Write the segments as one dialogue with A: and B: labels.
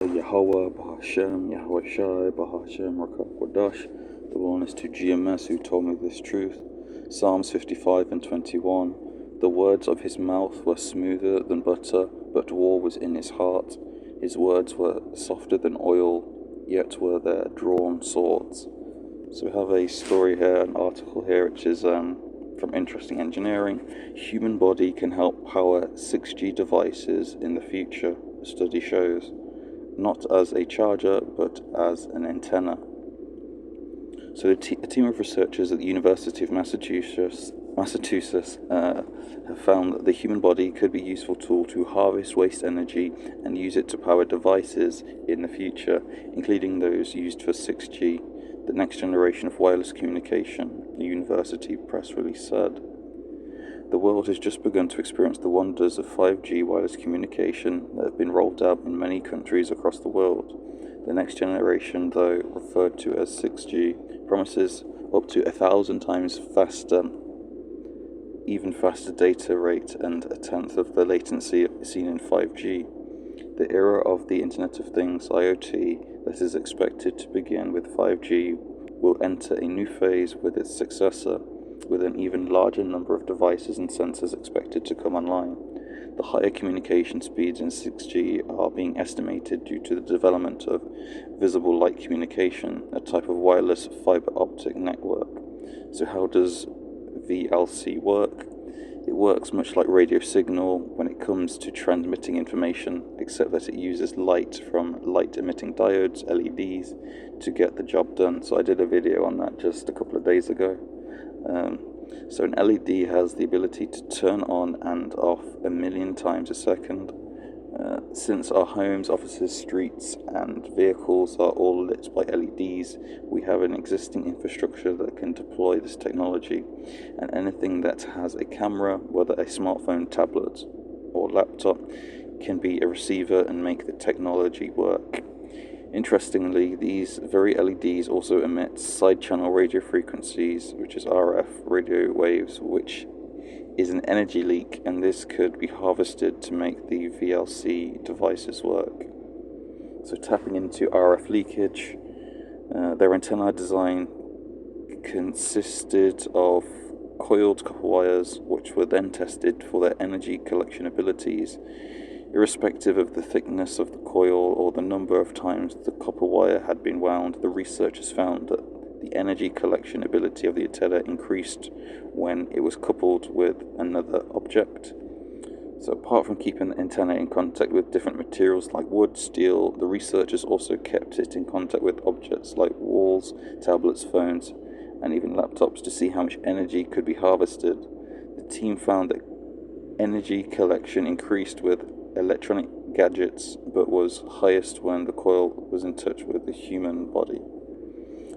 A: YAHAWAH, BAHASHAM, YAHAWASHI, BAHASHAM, RAWCHAA, QADASH. The one is to GMS who told me this truth. Psalms 55 and 21. The words of his mouth were smoother than butter, but war was in his heart. His words were softer than oil, yet were there drawn swords. So we have a story here, an article here, which is from Interesting Engineering. Human body can help power 6G devices in the future, a study shows. Not as a charger, but as an antenna. So a team of researchers at the University of Massachusetts have found that the human body could be a useful tool to harvest waste energy and use it to power devices in the future, including those used for 6G, the next generation of wireless communication, the university press release said. The world has just begun to experience the wonders of 5G wireless communication that have been rolled out in many countries across the world. The next generation, though referred to as 6G, promises up to 1,000 times faster, even faster data rate and a tenth of the latency seen in 5G. The era of the Internet of Things, IoT, that is expected to begin with 5G will enter a new phase with its successor, with an even larger number of devices and sensors expected to come online. The higher communication speeds in 6G are being estimated due to the development of visible light communication, a type of wireless fiber optic network. So how does VLC work? It works much like radio signal when it comes to transmitting information, except that it uses light from light-emitting diodes, LEDs, to get the job done. So I did a video on that just a couple of days ago. So an LED has the ability to turn on and off 1,000,000 times a second. Since our homes, offices, streets and vehicles are all lit by LEDs, we have an existing infrastructure that can deploy this technology, and anything that has a camera, whether a smartphone, tablet or laptop, can be a receiver and make the technology work. Interestingly, these very LEDs also emit side-channel radio frequencies, which is RF radio waves, which is an energy leak, and this could be harvested to make the VLC devices work. So tapping into RF leakage, their antenna design consisted of coiled copper wires, which were then tested for their energy collection abilities. Irrespective of the thickness of the coil or the number of times the copper wire had been wound, the researchers found that the energy collection ability of the antenna increased when it was coupled with another object. So apart from keeping the antenna in contact with different materials like wood, steel, the researchers also kept it in contact with objects like walls, tablets, phones, and even laptops to see how much energy could be harvested. The team found that energy collection increased with electronic gadgets, but was highest when the coil was in touch with the human body.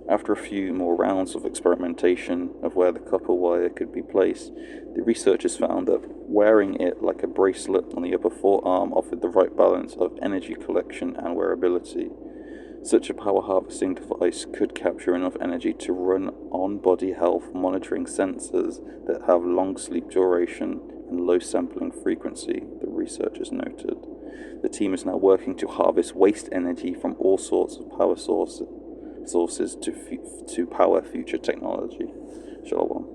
A: After a few more rounds of experimentation of where the copper wire could be placed, the researchers found that wearing it like a bracelet on the upper forearm offered the right balance of energy collection and wearability. Such a power harvesting device could capture enough energy to run on body health monitoring sensors that have long sleep duration and low sampling frequency, the researchers noted. The team is now working to harvest waste energy from all sorts of power sources to power future technology. Shalom.